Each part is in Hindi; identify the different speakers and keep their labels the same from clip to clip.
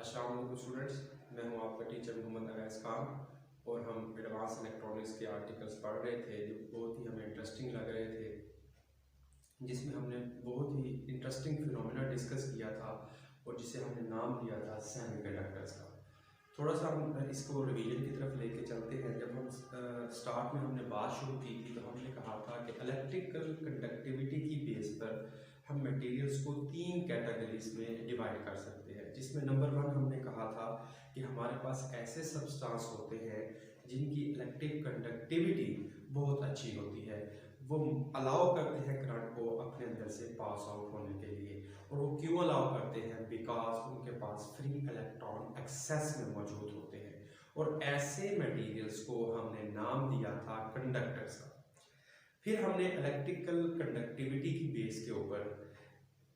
Speaker 1: अस्सलाम वालेकुम स्टूडेंट्स, मैं हूं आपका टीचर मोहम्मद अवैस खान और हम एडवांस इलेक्ट्रॉनिक्स के आर्टिकल्स पढ़ रहे थे जो बहुत ही हमें इंटरेस्टिंग लग रहे थे, जिसमें हमने बहुत ही इंटरेस्टिंग फिनोमेना डिस्कस किया था और जिसे हमने नाम दिया था सेमीकंडक्टर्स का। थोड़ा सा हम इसको रिवीजन की तरफ लेके चलते हैं। जब हम स्टार्ट में हमने बात शुरू की थी तो हमने कहा था कि इलेक्ट्रिकल कंडक्टिविटी की बेस पर हम मटेरियल्स को 3 कैटेगरीज में डिवाइड कर सकते हैं, जिसमें नंबर 1 हमने कहा था कि हमारे पास ऐसे सब्सटेंस होते हैं जिनकी इलेक्ट्रिक कंडक्टिविटी बहुत अच्छी होती है, वो अलाउ करते हैं करंट को अपने अंदर से पास आउट होने के लिए। और वो क्यों अलाउ करते हैं? बिकॉज उनके पास फ्री इलेक्ट्रॉन एक्सेस में मौजूद होते हैं। और ऐसे मटेरियल्स को हमने नाम दिया था कंडक्टर्स का। फिर हमने इलेक्ट्रिकल कंडक्टिविटी की बेस के ऊपर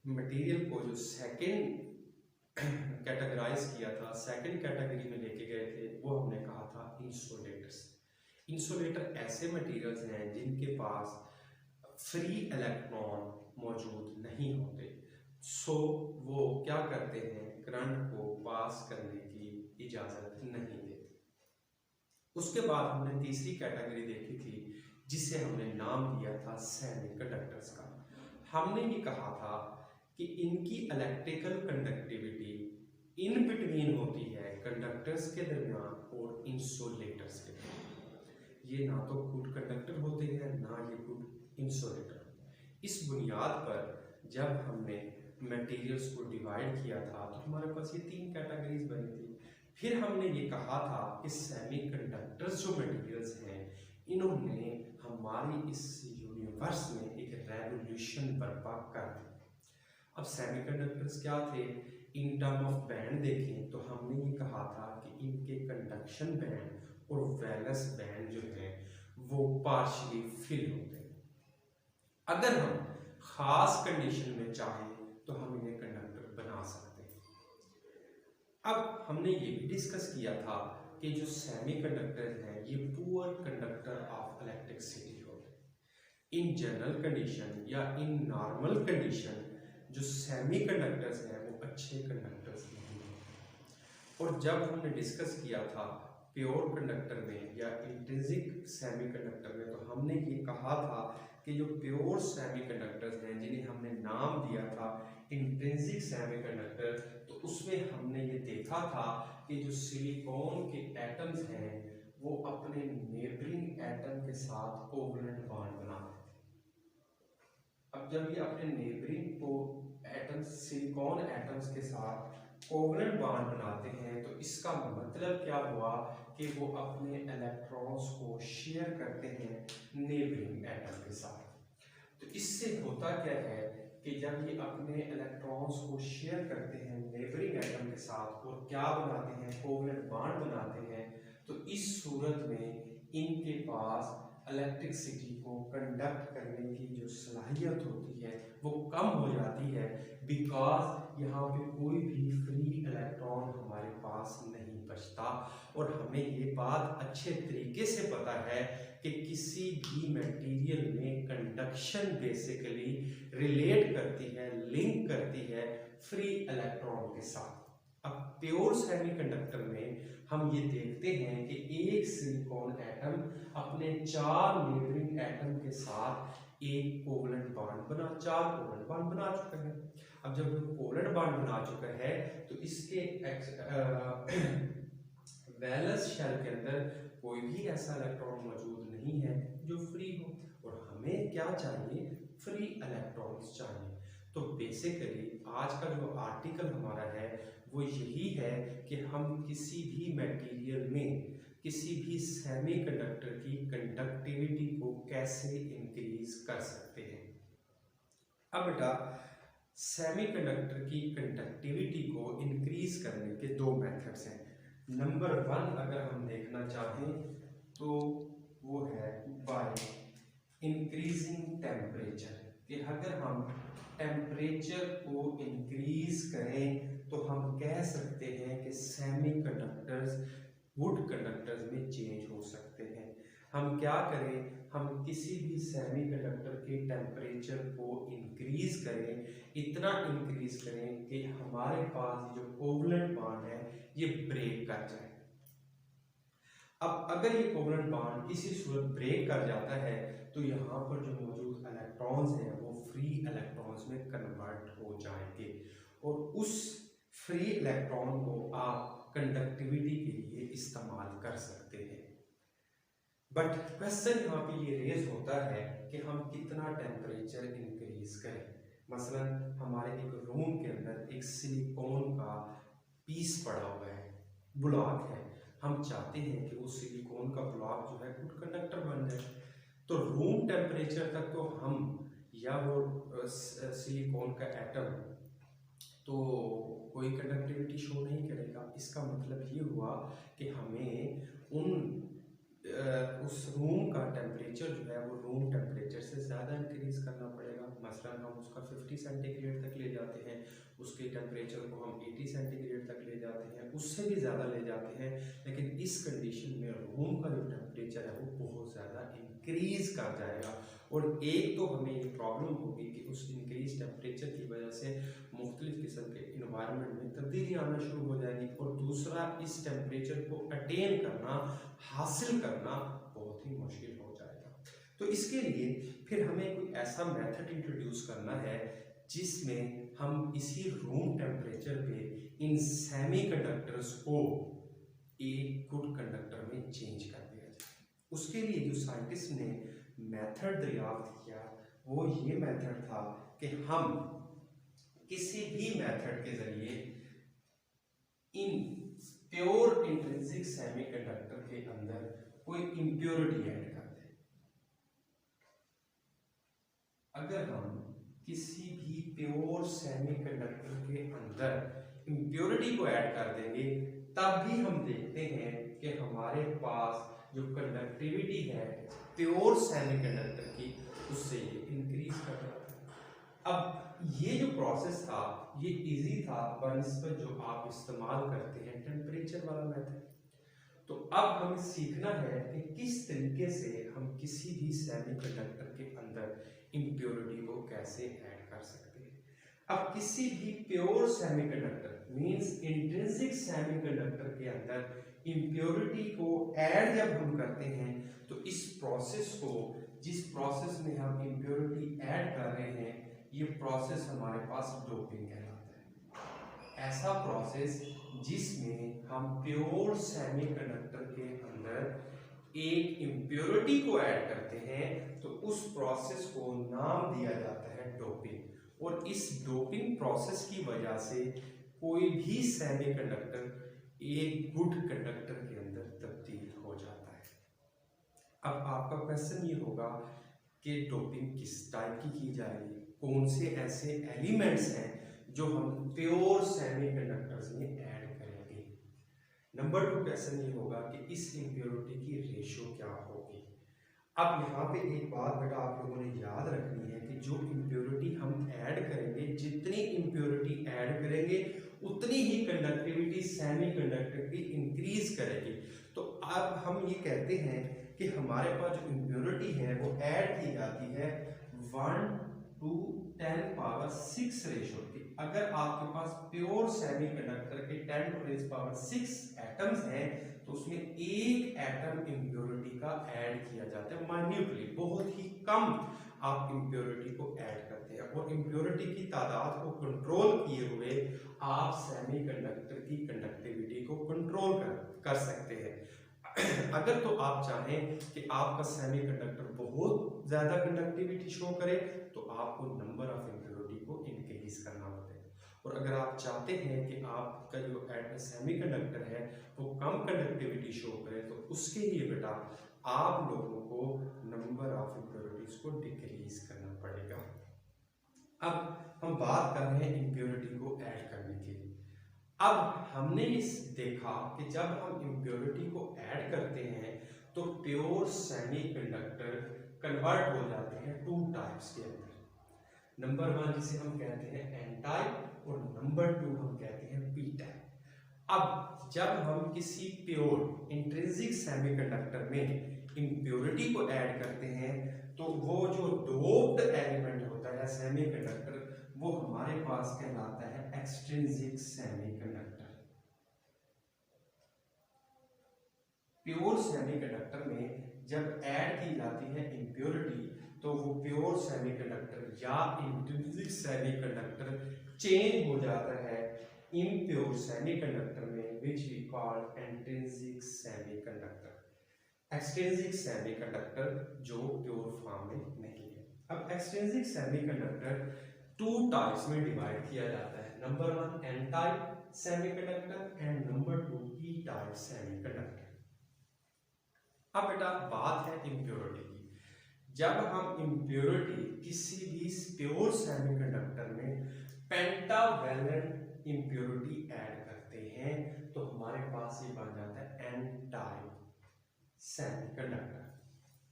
Speaker 1: मटेरियल को जो सेकंड कैटेगराइज किया था, सेकंड कैटेगरी में लेके गए थे, वो हमने कहा था इंसुलेटर्स। इंसुलेटर ऐसे मटेरियल्स हैं जिनके पास फ्री इलेक्ट्रॉन मौजूद नहीं होते, सो वो क्या करते हैं, करंट को पास करने की इजाजत नहीं देते। उसके बाद हमने तीसरी कैटेगरी देखी थी जिसे हमने नाम दिया था सेमीकंडक्टर्स का। हमने ये कहा था कि इनकी इलेक्ट्रिकल कंडक्टिविटी इन बिटवीन होती है कंडक्टर्स के दरमियान और इंसुलेटर्स के दरमियान। ये ना तो गुड कंडक्टर होते हैं ना ये गुड इंसुलेटर। इस बुनियाद पर जब हमने मटेरियल्स को डिवाइड किया था तो हमारे पास ये 3 कैटेगरीज बनी थी। फिर हमने ये कहा था कि सेमीकंडक्टर्स जो मटेरियल्स हैं, इन्होंने हमारी इस यूनिवर्स में एक रेवोल्यूशन बर्पा कर दी। अब सेमीकंडक्टर्स क्या थे? इन टर्म ऑफ बैंड देखें तो हमने ये कहा था कि इनके कंडक्शन बैंड और वैलेंस बैंड जो है वो पार्शियली फिल होते हैं। अगर हम खास कंडीशन में चाहें तो हम इन्हें कंडक्टर बना सकते हैं। अब हमने ये भी डिस्कस किया था कि जो सेमीकंडक्टर हैं ये पुअर कंडक्टर ऑफ इलेक्ट्रिसिटी होते हैं। इन जनरल कंडीशन या इन नॉर्मल कंडीशन जो सेमीकंडक्टर्स हैं वो अच्छे कंडक्टर्स नहीं हैं। और जब हमने डिस्कस किया था प्योर कंडक्टर में या इंट्रिंसिक सेमीकंडक्टर में, तो हमने ये कहा था कि जो प्योर सेमीकंडक्टर्स हैं जिन्हें हमने नाम दिया था इंट्रिंसिक सेमीकंडक्टर, तो उसमें हमने ये देखा था कि जो सिलिकॉन के एटम्स हैं वो अपने नेबरिंग एटम के साथ कोवलेंट बॉन्ड बनाते हैं। अब जब ये अपने नेबरिंग को एटम्स, सिलिकॉन एटम्स के साथ कोवलेंट बॉन्ड बनाते हैं, तो इसका मतलब क्या हुआ कि वो अपने इलेक्ट्रॉन्स को शेयर करते हैं नेबरिंग एटम के साथ। तो इससे होता क्या है कि जब ये अपने इलेक्ट्रॉन्स को शेयर करते हैं नेबरिंग एटम के साथ और क्या बनाते हैं, कोवलेंट बॉन्ड बनाते हैं, तो इस सूरत में इनके पास इलेक्ट्रिसिटी को कंडक्ट करने की जो सलाहियत होती है वो कम हो जाती है, बिकॉज यहाँ पे कोई भी फ्री इलेक्ट्रॉन हमारे पास नहीं बचता। और हमें ये बात अच्छे तरीके से पता है कि किसी भी मटेरियल में कंडक्शन बेसिकली रिलेट करती है, लिंक करती है फ्री इलेक्ट्रॉन के साथ। अब प्योर सेमीकंडक्टर में हम ये देखते हैं कि एक सिलिकॉन एटम अपने 4 नेबरिंग एटम के साथ एक कोवलेंट बॉन्ड बना, 4 कोवलेंट बॉन्ड बना चुका है। अब जब वो कोवलेंट बॉन्ड बना चुका है तो इसके वैलेंस शेल के अंदर कोई भी ऐसा इलेक्ट्रॉन मौजूद नहीं है जो फ्री हो, और हमें क्या चाहिए? फ्री इलेक्ट्रॉन्स चाहिए। तो बेसिकली आज का जो आर्टिकल हमारा है वो यही है कि हम किसी भी मटेरियल में किसी भी सेमीकंडक्टर की कंडक्टिविटी को कैसे इंक्रीज कर सकते हैं। अब बेटा, सेमीकंडक्टर की कंडक्टिविटी को इंक्रीज करने के 2 मेथड्स हैं। नंबर 1 अगर हम देखना चाहें तो वो है बाय इंक्रीजिंग टेम्परेचर, कि अगर हम टेम्परेचर को इंक्रीज करें तो हम कह सकते हैं कि सेमीकंडक्टर्स वुड कंडक्टर्स में चेंज हो सकते हैं। हम क्या करें, हम किसी भी सेमीकंडक्टर के टेम्परेचर को इंक्रीज करें, इतना इंक्रीज करें कि हमारे पास जो कोवलेंट बॉन्ड है ये ब्रेक कर जाए। अब अगर ये कोवलेंट बॉन्ड किसी सूरत ब्रेक कर जाता है तो यहाँ पर जो मौजूद इलेक्ट्रॉन्स हैं वो फ्री इलेक्ट्रॉन्स में कन्वर्ट हो जाएंगे और उस फ्री इलेक्ट्रॉन को आप कंडक्टिविटी के लिए इस्तेमाल कर सकते हैं। बट क्वेश्चन यहाँ पे ये रेज होता है कि हम कितना टेम्परेचर इंक्रीज करें। मसलन हमारे एक रूम के अंदर एक सिलिकॉन का पीस पड़ा हुआ है, ब्लॉक है, हम चाहते हैं कि वो सिलिकॉन का ब्लॉक जो है गुड कंडक्टर बन जाए। तो रूम टेम्परेचर तक तो हम या वो सिलिकॉन का एटम तो कोई कंडक्टिविटी शो नहीं करेगा। इसका मतलब ये हुआ कि हमें उस रूम का टेम्परेचर जो है वो रूम टेम्परेचर से ज़्यादा इंक्रीज करना पड़ेगा। मसलन हम उसका 50 सेंटीग्रेड तक ले जाते हैं, उसके टेम्परेचर को हम 80 सेंटीग्रेड तक ले जाते हैं, उससे भी ज़्यादा ले जाते हैं, लेकिन इस कंडीशन में रूम का जो टेम्परेचर है वो बहुत ज़्यादा इंक्रीज कर जाएगा। और एक तो हमें ये प्रॉब्लम होगी कि उस इंक्रीज टेम्परेचर की वजह से मुख्तलिफ किस्म के इन्वायरमेंट में तब्दीली आना शुरू हो जाएगी, और दूसरा इस टेम्परेचर को अटेन करना, हासिल करना बहुत ही मुश्किल हो जाएगा। तो इसके लिए फिर हमें कोई ऐसा मेथड इंट्रोड्यूस करना है जिसमें हम इसी रूम टेम्परेचर पे इन सेमीकंडक्टर्स को एक गुड कंडक्टर में चेंज कर दिया जाए। उसके लिए जो साइंटिस्ट ने मेथड दरियाफ्त किया वो ये मेथड था कि हम किसी भी मेथड के जरिए इन प्योर इंट्रिंसिक सेमीकंडक्टर के अंदर कोई इम्प्योरिटी ऐड कर दें। अगर हम किसी भी प्योर सेमीकंडक्टर के अंदर इम्प्योरिटी को ऐड कर देंगे तब भी हम देखते हैं कि हमारे पास जो कंडक्टिविटी है प्योर सेमीकंडक्टर की उससे ये इंक्रीज कर जाता है। अब ये जो प्रोसेस था ये इजी था बनिस्बत जो आप इस्तेमाल करते हैं टेम्परेचर वाला मेथड। तो अब हमें सीखना है कि किस तरीके से हम किसी भी सेमीकंडक्टर के अंदर इम्प्योरिटी को कैसे ऐड कर सकते हैं। अब किसी भी pure semiconductor means intrinsic semiconductor के अंदर इम्प्योरिटी को ऐड जब हम करते हैं तो इस प्रोसेस को, जिस प्रोसेस में हम इम्प्योरिटी ऐड कर रहे हैं, ये प्रोसेस हमारे पास डोपिंग कहलाता है। ऐसा प्रोसेस जिसमें हम प्योर सेमीकंडक्टर के अंदर एक इम्प्योरिटी को ऐड करते हैं तो उस प्रोसेस को नाम दिया जाता है डोपिंग। और इस डोपिंग प्रोसेस की वजह से कोई भी सेमीकंडक्टर एक गुड कंडक्टर के अंदर तब्दील हो जाता है। अब आपका क्वेश्चन ये होगा कि डोपिंग किस टाइप की जाएगी, कौन से ऐसे एलिमेंट्स हैं जो हम प्योर सेमीकंडक्टर्स में ऐड करेंगे। नंबर 2 क्वेश्चन ये होगा कि इस इम्प्योरिटी की रेशियो क्या होगी। अब यहाँ पे एक बात बेटा आप लोगों ने याद रखनी है कि जो इम्प्योरिटी हम ऐड करेंगे, जितनी इम्प्योरिटी ऐड करेंगे उतनी ही कंडक्टिविटी सेमीकंडक्टर की इंक्रीज करेगी। तो अब हम ये कहते हैं कि हमारे पास जो इम्प्योरिटी है वो ऐड की जाती है 1:10⁻⁶ रेशो की। अगर आपके पास प्योर सेमीकंडक्टर के 10⁻⁶ एटम्स हैं तो उसमें एक एटम इम्प्योरिटी का ऐड किया जाता है माइन्यूटली, बहुत ही कम आप इम्प्योरिटी को ऐड करते हैं। और इम्प्योरिटी की तादाद को कंट्रोल किए हुए आप सेमीकंडक्टर की कंडक्टिविटी को कंट्रोल कर सकते हैं। अगर तो आप चाहें कि आपका सेमीकंडक्टर बहुत ज्यादा कंडक्टिविटी शो करे तो आपको नंबर ऑफ इम्प्योरिटी को इंक्रीज करना पड़ेगा। और अगर आप चाहते हैं कि आपका जो सेमीकंडक्टर है वो कम कंडक्टिविटी शो करे तो उसके लिए बेटा आप लोगों को नंबर ऑफ इम्प्योरिटीज को डिक्रीज करना पड़ेगा। अब हम बात कर रहे हैं इम्प्योरिटी को ऐड करने की। अब हमने इस देखा कि जब हम इम्प्योरिटी को ऐड करते हैं तो प्योर सेमीकंडक्टर कन्वर्ट हो जाते हैं 2 टाइप्स के अंदर। नंबर 1 जिसे हम कहते हैं एन टाइप और नंबर 2 हम कहते हैं पी टाइप। अब जब हम किसी प्योर इंट्रिंसिक सेमीकंडक्टर में इम्प्योरिटी को ऐड करते हैं तो वो जो डोप्ड एलिमेंट होता है सेमीकंडक्टर वो हमारे पास कहलाता है एक्सट्रिंसिक सेमीकंडक्टर। प्योर सेमीकंडक्टर में जब ऐड की जाती है इम्प्योरिटी तो वो प्योर सेमीकंडक्टर या इंट्रिंसिक सेमीकंडक्टर चेंज हो जाता है इम्प्योर सेमीकंडक्टर में, which we call intrinsic semiconductor. Extrinsic semiconductor जो प्योर फॉर्म में नहीं है। अब एक्सट्रिंसिक सेमीकंडक्टर टू टाइप्स में डिवाइड किया जाता है। Number 1 N type semiconductor and number 2 P type semiconductor. अब बेटा बात है इम्प्योरिटी की। जब हम इम्प्योरिटी किसी भी प्योर सेमीकंडक्टर में पेंटावैलेंट इम्प्योरिटी ऐड करते हैं तो हमारे पास ये बन जाता है एन टाइप सेमीकंडक्टर।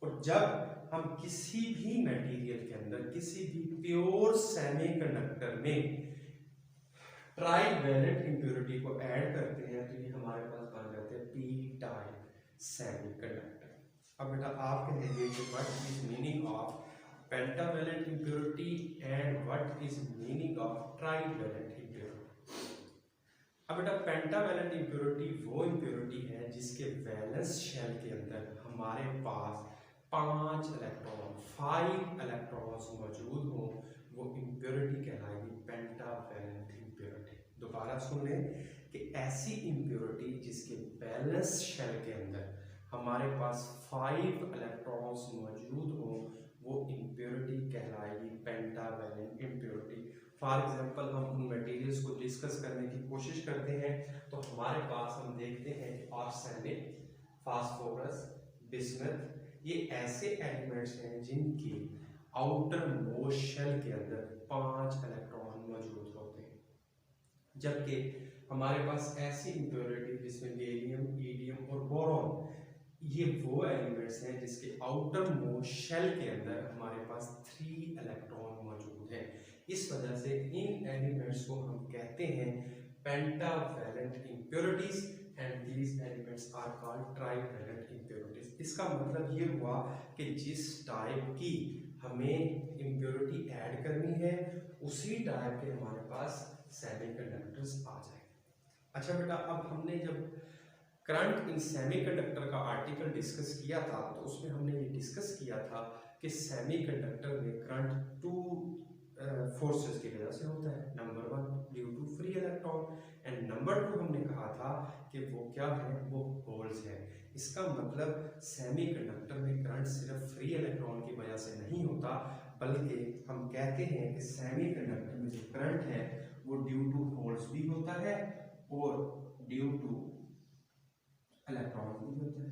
Speaker 1: और जब हम किसी भी मटेरियल के अंदर किसी भी प्योर सेमीकंडक्टर में ट्राइवैलेंट इम्प्योरिटी को ऐड करते हैं तो ये हमारे पास बन जाते हैं पी टाइप सेमीकंडक्टर। अब बेटा आप कहेंगे कि what is meaning of pentavalent impurity and what is meaning of trivalent impurity. अब बेटा पेंटावैलेंट इम्प्योरिटी वो इम्प्योरिटी है जिसके वैलेंस शेल के अंदर हमारे पास 5 इलेक्ट्रॉन्स मौजूद हों, वो इम्प्योरिटी कहलाएगी पेंटावैलेंट इम्प्योरिटी। दोबारा सुन लें कि ऐसी इम्प्योरिटी जिसके वैलेंस शेल के अंदर हमारे पास 5 इलेक्ट्रॉन्स मौजूद हों वो इम्प्योरिटी कहलाएगी पेंटावैलेंट इम्प्योरिटी। फॉर एग्जांपल हम उन मटेरियल्स को डिस्कस करने की कोशिश करते हैं तो हमारे पास हम देखते हैं कि आर्सेनिक, फास्फोरस, बिस्मथ ये ऐसे एलिमेंट्स हैं जिनकी आउटर मोस्ट शेल के अंदर 5 इलेक्ट्रॉन मौजूद होते हैं, जबकि हमारे पास ऐसी इम्प्योरिटी जिसमें गैलियम, ईडियम और बोरॉन ये वो एलिमेंट्स हैं जिसके आउटर मोस्ट शेल के अंदर हमारे पास 3 इलेक्ट्रॉन मौजूद हैं। इस वजह से इन एलिमेंट्स को हम कहते हैं pentavalent impurities and these elements are called trivalent impurities. इसका मतलब ये हुआ कि जिस टाइप की हमें इम्प्योरिटी ऐड करनी है उसी टाइप के हमारे पास सेमीकंडक्टर्स आ जाए। अच्छा बेटा, अब हमने जब करंट इन सेमीकंडक्टर का आर्टिकल डिस्कस किया था तो उसमें हमने ये डिस्कस किया था कि सेमीकंडक्टर में करंट 2 फोर्सेस की वजह से होता है। Number 1 due to free electron and number 2 हमने कहा था कि वो क्या है, वो होल्स है। इसका मतलब सेमीकंडक्टर में करंट सिर्फ फ्री इलेक्ट्रॉन की वजह से नहीं होता, बल्कि हम कहते हैं कि सेमीकंडक्टर में जो करंट है वो ड्यू टू होल्स भी होता है और ड्यू टू इलेक्ट्रॉन भी होता है।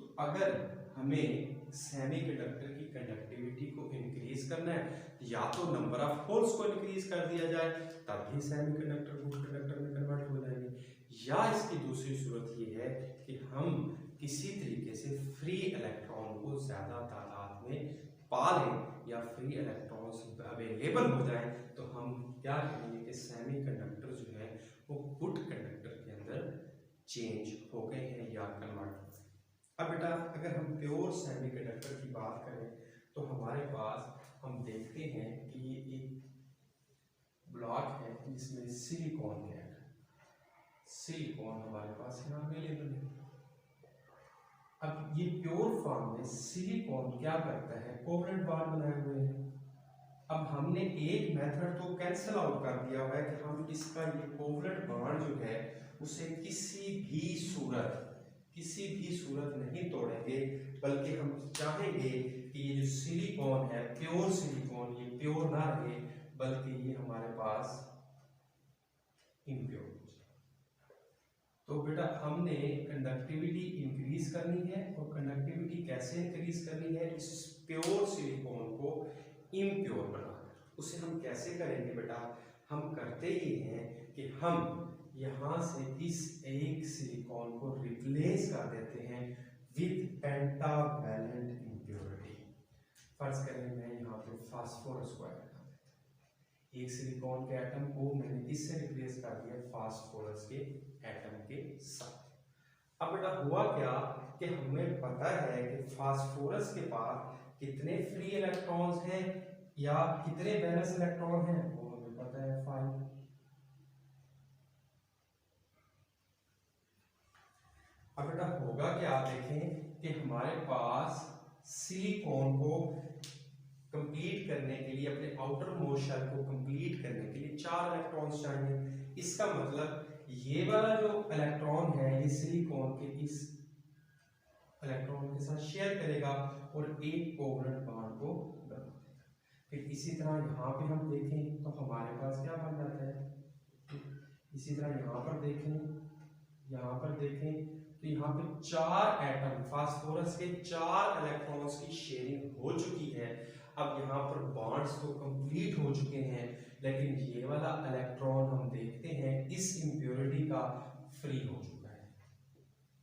Speaker 1: तो अगर हमें सेमीकंडक्टर की कंडक्टिविटी को इंक्रीज करना है या तो नंबर ऑफ होल्स को इंक्रीज कर दिया जाए तब भी सेमीकंडक्टर गुड कंडक्टर में कन्वर्ट हो जाएंगे, या इसकी दूसरी सूरत ये है कि हम किसी तरीके से फ्री इलेक्ट्रॉन को ज्यादा तादाद में पा लें या फ्री इलेक्ट्रॉन्स अवेलेबल हो जाए तो हम क्या कहेंगे कि सेमीकंडक्टर जो है वो गुड कंडक्टर के अंदर चेंज हो गए हैं या कन्वर्ट। अब बेटा अगर हम प्योर सेमीकंडक्टर की बात करें तो हमारे पास हम देखते हैं कि ये एक ब्लॉक है जिसमें सिलिकॉन है। सिलिकॉन हमारे पास यहाँ अवेलेबल है। अब ये प्योर फॉर्म में सिलिकॉन क्या करता है, कोवलेंट बॉन्ड बनाए हुए हैं। अब हमने एक मेथड तो कैंसिल आउट कर दिया हुआ है कि हम इसका ये कोवलेंट बॉन्ड जो है उसे किसी भी सूरत नहीं तोड़ेंगे, बल्कि हम चाहेंगे कि ये जो सिलिकॉन है प्योर सिलिकॉन ये प्योर ना रहे बल्कि ये हमारे पास इम्प्योर हो जाए। तो बेटा हमने कंडक्टिविटी इंक्रीज करनी है और कंडक्टिविटी कैसे इंक्रीज करनी है, इस प्योर सिलिकॉन को इम्प्योर बनाकर। उसे हम कैसे करेंगे बेटा, हम करते ये हैं कि हम यहाँ से इस एक सिलिकॉन को रिप्लेस कर देते हैं विद पेंटावैलेंट इम्प्योरिटी। फर्ज करें मैं यहाँ पे फास्फोरस को ऐड कर देता हूँ। एक सिलिकॉन के एटम को मैंने किससे रिप्लेस कर दिया, फास्फोरस के एटम के साथ। अब बेटा हुआ क्या कि हमें पता है कि फास्फोरस के पास कितने फ्री इलेक्ट्रॉन्स हैं या कितने वैलेंस इलेक्ट्रॉन हैं, वो हमें पता है 5। अब बेटा होगा क्या, देखें कि हमारे पास सिलिकॉन को कंप्लीट करने के लिए, अपने आउटर मोस्ट शेल को कंप्लीट करने के लिए 4 इलेक्ट्रॉन्स चाहिए। इसका मतलब ये वाला जो इलेक्ट्रॉन है ये सिलिकॉन के इस इलेक्ट्रॉन के साथ शेयर करेगा और एक कोवलेंट बॉन्ड को बना देगा। फिर इसी तरह यहाँ पे हम देखें तो हमारे पास क्या बन जाता है, इसी तरह यहाँ पर देखें तो यहाँ पे 4 एटम फास्फोरस के 4 इलेक्ट्रॉन्स की शेयरिंग हो चुकी है। अब यहाँ पर बॉन्ड्स तो कंप्लीट हो चुके हैं, लेकिन ये वाला इलेक्ट्रॉन हम देखते हैं इस इंप्योरिटी का फ्री हो चुका है।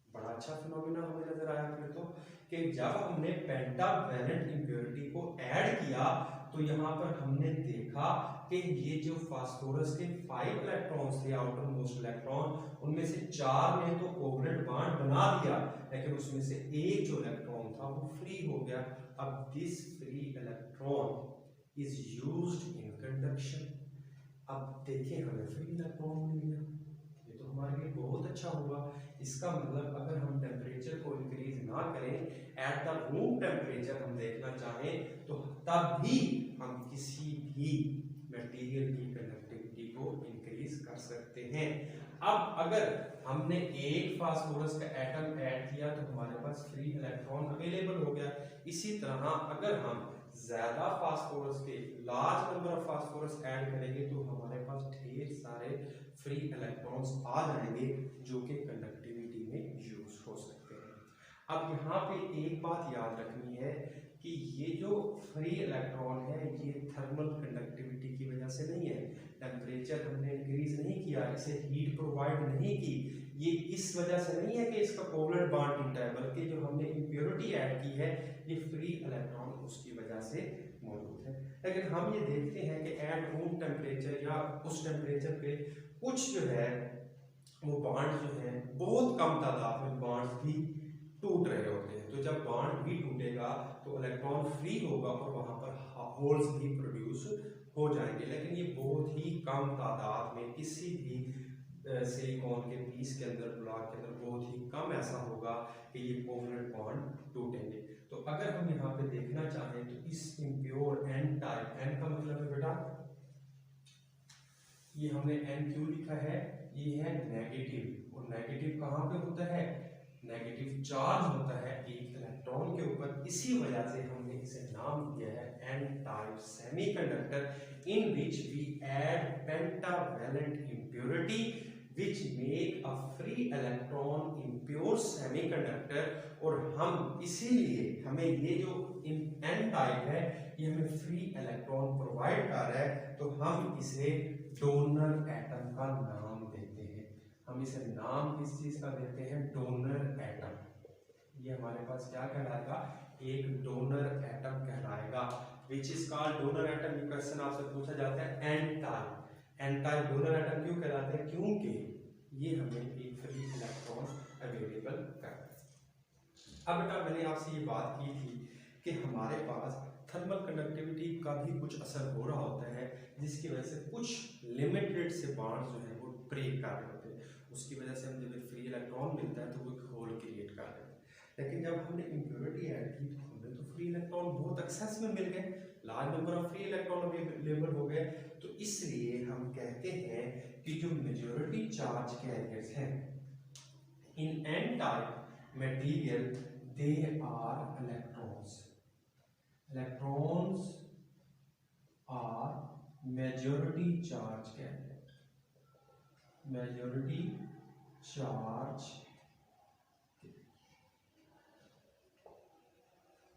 Speaker 1: बड़ा अच्छा फिनोमेना हमें नजर आया फिर तो, कि जब हमने पेंटावैलेंट इंप्योरिटी को ऐड किया तो यहाँ पर हमने देखा कि ये जो फास्फोरस के 5 इलेक्ट्रॉन्स थे, आउटर मोस्ट इलेक्ट्रॉन, उनमें से 4 ने तो कोवलेंट बॉन्ड बना दिया, लेकिन उसमें से एक जो इलेक्ट्रॉन था वो फ्री हो गया। अब this free electron is used in conduction. अब देखिए हमें फ्री इलेक्ट्रॉन मिल गया, ये तो हमारे लिए बहुत अच्छा होगा। इसका मतलब अगर हम टेम्परेचर को इंक्रीज ना करें, एट द रूम टेम्परेचर हम देखना चाहें, तो तब भी हम किसी भी मटेरियल की कंडक्टिविटी को इंक्रीज कर सकते हैं। अब अगर हमने एक फास्फोरस का एटम ऐड किया तो हमारे पास फ्री इलेक्ट्रॉन अवेलेबल हो गया। इसी तरह अगर हम ज्यादा फास्फोरस के, large number of phosphorus add करेंगे तो हमारे पास ढेर सारे फ्री इलेक्ट्रॉन्स आ जाएंगे जो कि कंडक्टिविटी में यूज हो सकते हैं। अब यहाँ पे एक बात याद रखनी है कि ये जो फ्री इलेक्ट्रॉन है ये थर्मल कंडक्टिविटी की वजह से नहीं है। टेम्परेचर हमने इंक्रीज नहीं किया, इसे हीट प्रोवाइड नहीं की, ये इस वजह से नहीं है कि इसका कोवलेंट बॉन्ड टूटा है, बल्कि जो हमने इंप्योरिटी ऐड की है ये फ्री इलेक्ट्रॉन उसकी वजह से मौजूद है। लेकिन हम ये देखते हैं कि एट रूम टेम्परेचर या उस टेम्परेचर पे कुछ जो है वो बॉन्ड जो है बहुत कम तादाद में बॉन्ड्स भी टूट रहे होते हैं। तो जब बॉन्ड भी टूटेगा तो इलेक्ट्रॉन फ्री होगा और वहां पर होल्स भी प्रोड्यूस हो जाएंगे, लेकिन ये बहुत ही कम तादाद में किसी भी सिलिकॉन के पीस के अंदर, ब्लॉक के अंदर बहुत ही कम ऐसा होगा कि ये कोवलेंट बॉन्ड टूटेंगे। तो अगर हम यहाँ पे देखना चाहें तो इस इम्प्योर एन टाइप, एन का मतलब है बेटा ये हमने एन क्यों लिखा है, ये है नेगेटिव, और नेगेटिव कहाँ पे होता है, नेगेटिव चार्ज होता है एक इलेक्ट्रॉन के ऊपर। इसी वजह से हमने इसे नाम दिया है N type semiconductor, in which we add pentavalent impurity which make a free electron in pure semiconductor। और हम इसीलिए हमें ये जो n टाइप है ये हमें फ्री इलेक्ट्रॉन प्रोवाइड कर रहा है, तो हम इसे डोनर एटम का नाम देते हैं। हम इसे नाम किस चीज का देते हैं, डोनर एटम। ये हमारे पास क्या कहलाएगा, एक डोनर एटम कहलाएगा, which is called donor atom. ये क्वेश्चन आपसे पूछा जाता है N type. N type donor atom क्यों कहलाते हैं, क्योंकि ये हमें एक फ्री इलेक्ट्रॉन अवेलेबल करता है। अब बेटा मैंने आपसे ये बात की थी कि हमारे पास थर्मल कंडक्टिविटी का भी कुछ असर हो रहा होता है, जिसकी वजह से कुछ लिमिटेड से बॉन्ड्स जो है वो ब्रेक कर रहे होते हैं। उसकी वजह से हमें जब फ्री इलेक्ट्रॉन मिलता है तो वो एक होल क्रिएट कर रहे हैं। लेकिन जब हमने इंप्योरिटी ऐड की तो हमें तो फ्री इलेक्ट्रॉन बहुत एक्सेस में मिल गए, large number of free electron available हो गए। तो इसलिए हम कहते हैं कि जो मेजॉरिटी चार्ज कैरियर्स हैं in N type material they are electrons. Electrons are majority charge carrier, majority charge.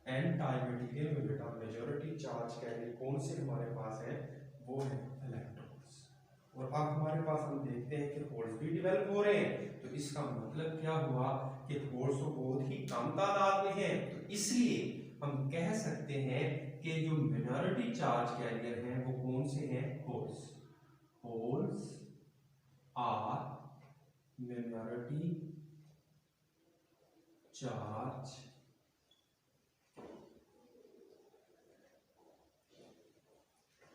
Speaker 1: N type material में बेटा मेजॉरिटी चार्ज कैरियर कौन से हमारे पास है, वो है इलेक्ट्रॉन्स। और अब हमारे पास हम देखते हैं कि होल्स भी डेवलप हो रहे हैं, तो इसका मतलब क्या हुआ कि होल्स तो बहुत ही कम तादाद में हैं। तो इसलिए हम कह सकते हैं कि जो माइनॉरिटी चार्ज कैरियर हैं वो कौन से हैं, holes. Holes are minority charge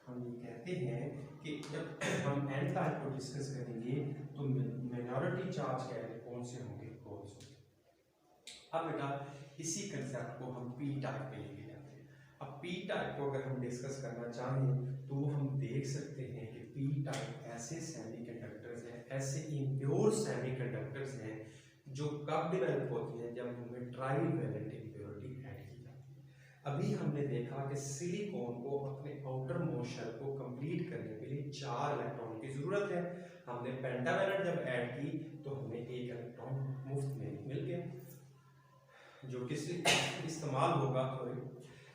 Speaker 1: हम ये कहते हैं कि जब हम एन टाइप को डिस्कस करेंगे तो माइनॉरिटी चार्ज कैरियर कौन से होंगे, होल्स। अब बेटा इसी कंसेप्ट को हम पी टाइप पे लेके जाते हैं। अब पी टाइप को अगर हम डिस्कस करना चाहें तो हम देख सकते हैं कि पी टाइप ऐसे सेमीकंडक्टर्स हैं, ऐसे इम्प्योर सेमीकंडक्टर्स हैं जो कब डेवलप होती हैं, जब उनमें ट्राइवैलेंट इम्प्योरिटी ऐड की जाती है। अभी हमने देखा कि सिलिकॉन को अपने आउटर मोस्ट शेल को कंप्लीट करने के लिए 4 इलेक्ट्रॉन की जरूरत है। हमने पेंटावैलेंट जब ऐड की तो हमें 1 इलेक्ट्रॉन मुफ्त में मिल गया, जो किस लिए इस्तेमाल होगा,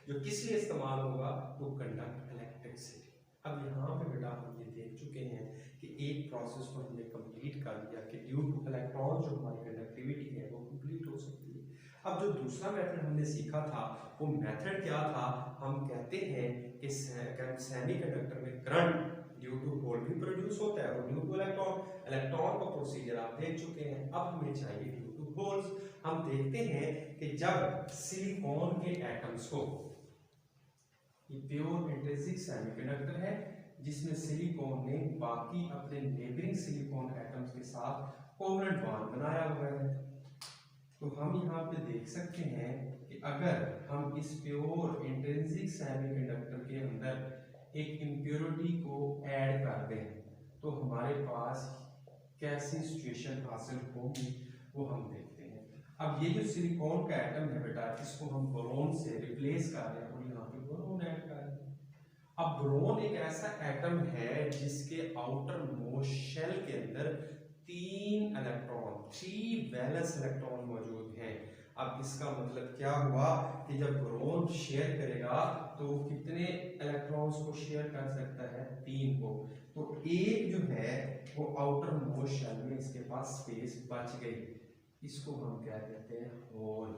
Speaker 1: जो किस लिए इस्तेमाल होगा, टू कंडक्ट इलेक्ट्रिसिटी। अब यहाँ पे बेटा हम ये देख चुके हैं कि एक प्रोसेस को हमने कंप्लीट कर दिया कि ड्यू टू इलेक्ट्रॉन जो हमारी कंडक्टिविटी है वो कंप्लीट हो सकती है। अब जो दूसरा मेथड हमने सीखा था वो मेथड क्या था, हम कहते हैं कि सेमीकंडक्टर में करंट ड्यू टू होल भी प्रोड्यूस होता है और ड्यू टू इलेक्ट्रॉन का प्रोसीजर आप देख चुके हैं। अब हमें चाहिए ड्यू टू होल्स। हम देखते हैं कि जब सिलिकॉन के एटम्स को, ये प्योर इंट्रिंसिक सेमीकंडक्टर है जिसमें सिलिकॉन ने बाकी अपने नेबरिंग सिलिकॉन एटम्स के साथ कोवलेंट बॉन्ड बनाया हुआ है, तो हम यहाँ पे देख सकते हैं कि अगर हम इस प्योर इंट्रिंसिक सेमीकंडक्टर के अंदर एक इम्प्योरिटी को ऐड कर दें तो हमारे पास कैसी सिचुएशन हासिल होगी वो हम देखते हैं। अब ये जो सिलिकॉन का एटम है बेटा, इसको हम बोरोन से रिप्लेस कर रहे हैं और यहाँ पे बोरोन ऐड कर रहे हैं। अब बोरोन एक ऐसा एटम है जिसके आउटर मोस्ट शेल के अंदर 3 इलेक्ट्रॉन, 3 वैलेंस इलेक्ट्रॉन मौजूद हैं। अब इसका मतलब क्या हुआ कि जब बोरोन शेयर करेगा तो कितने इलेक्ट्रॉन्स को शेयर कर सकता है, 3 को। तो एक जो है वो आउटर मोस्ट शेल में इसके पास स्पेस बच गई, इसको हम क्या कहते हैं, होल।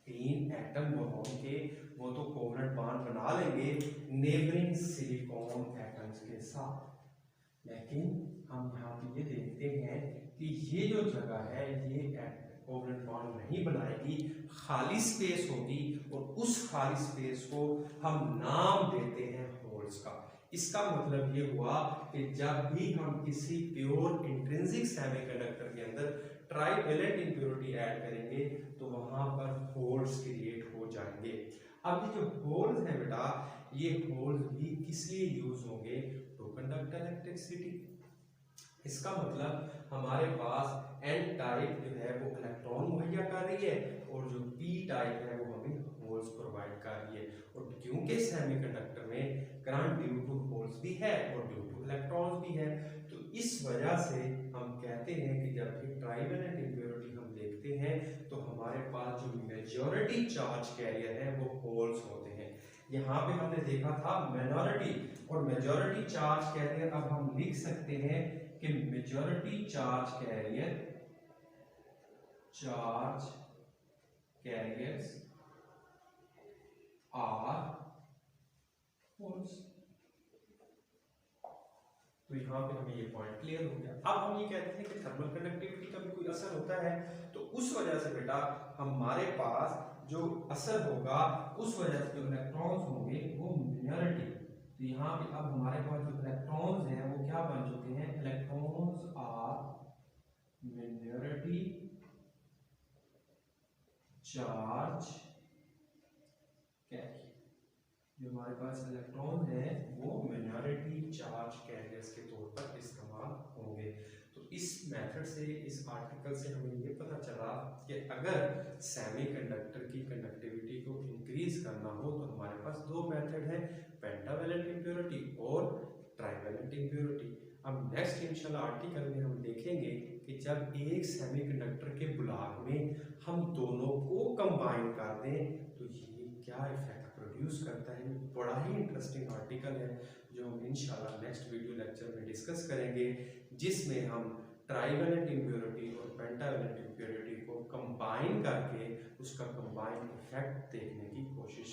Speaker 1: 3 एटम बोरोन के वो तो कोवलेंट बॉन्ड बना लेंगे नेबरिंग सिलिकॉन एटम्स के साथ, लेकिन हम यहाँ पे ये देखते हैं कि ये जो जगह है ये कोवलेंट बॉन्ड नहीं बनाएगी, खाली स्पेस होगी और उस खाली स्पेस को हम नाम देते हैं होल्स का। इसका मतलब ये हुआ कि जब भी हम किसी प्योर इंट्रिंसिक सेमीकंडक्टर के अंदर ट्राइवैलेंट इम्प्योरिटी ऐड करेंगे तो वहां पर होल्स क्रिएट हो जाएंगे। अब ये जो होल्स हैं बेटा, ये होल्स भी किस लिए यूज होंगे, टू कंडक्ट इलेक्ट्रिसिटी। इसका मतलब हमारे पास एन टाइप जो है वो इलेक्ट्रॉन मुहैया कर रही है और जो पी टाइप है वो हमें होल्स प्रोवाइड कर रही है। और क्योंकि सेमीकंडक्टर में करंट ड्यू टू होल्स भी है और ड्यू टू इलेक्ट्रॉन्स भी है, तो इस वजह से हम कहते हैं कि जब भी ट्राइवैलेंट इम्प्योरिटी हम देखते हैं तो हमारे पास जो मेजॉरिटी चार्ज कैरियर है वो होल्स होते हैं। यहाँ पे हमने देखा था माइनॉरिटी और मेजॉरिटी चार्ज कैरियर, अब हम लिख सकते हैं कि majority charge carriers are holes. तो यहाँ पे हमें ये पॉइंट क्लियर हो गया। अब हम ये कहते हैं कि थर्मल कंडक्टिविटी का भी कोई असर होता है, तो उस वजह से बेटा हमारे पास जो असर होगा उस वजह से जो इलेक्ट्रॉन्स होंगे वो माइनॉरिटी, तो यहाँ पे अब हमारे पास जो इलेक्ट्रॉन्स हैं वो क्या बन चुके हैं, electrons are minority charge carrier. जो हमारे पास इलेक्ट्रॉन है वो माइनॉरिटी चार्ज कैरियर्स के तौर पर इस्तेमाल होंगे। तो इस मेथड से, इस आर्टिकल से हमें ये पता चला कि अगर सेमीकंडक्टर की कंडक्टिविटी को इंक्रीज करना हो तो हमारे पास 2 मेथड है, पेंटावैलेंट इम्प्योरिटी और ट्राइवैलेंट इम्प्योरिटी। अब नेक्स्ट इंशाल्लाह आर्टिकल में हम देखेंगे कि जब एक सेमीकंडक्टर के ब्लॉक में हम दोनों को कंबाइन कर दें तो ये क्या इफेक्ट प्रोड्यूस करता है। बड़ा ही इंटरेस्टिंग आर्टिकल है जो हम इंशाल्लाह नेक्स्ट वीडियो लेक्चर में डिस्कस करेंगे, जिसमें हम ट्राइवैलेंट इम्प्योरिटी और पेंटावैलेंट इम्प्योरिटी को कंबाइन करके उसका कंबाइन इफेक्ट देखने की कोशिश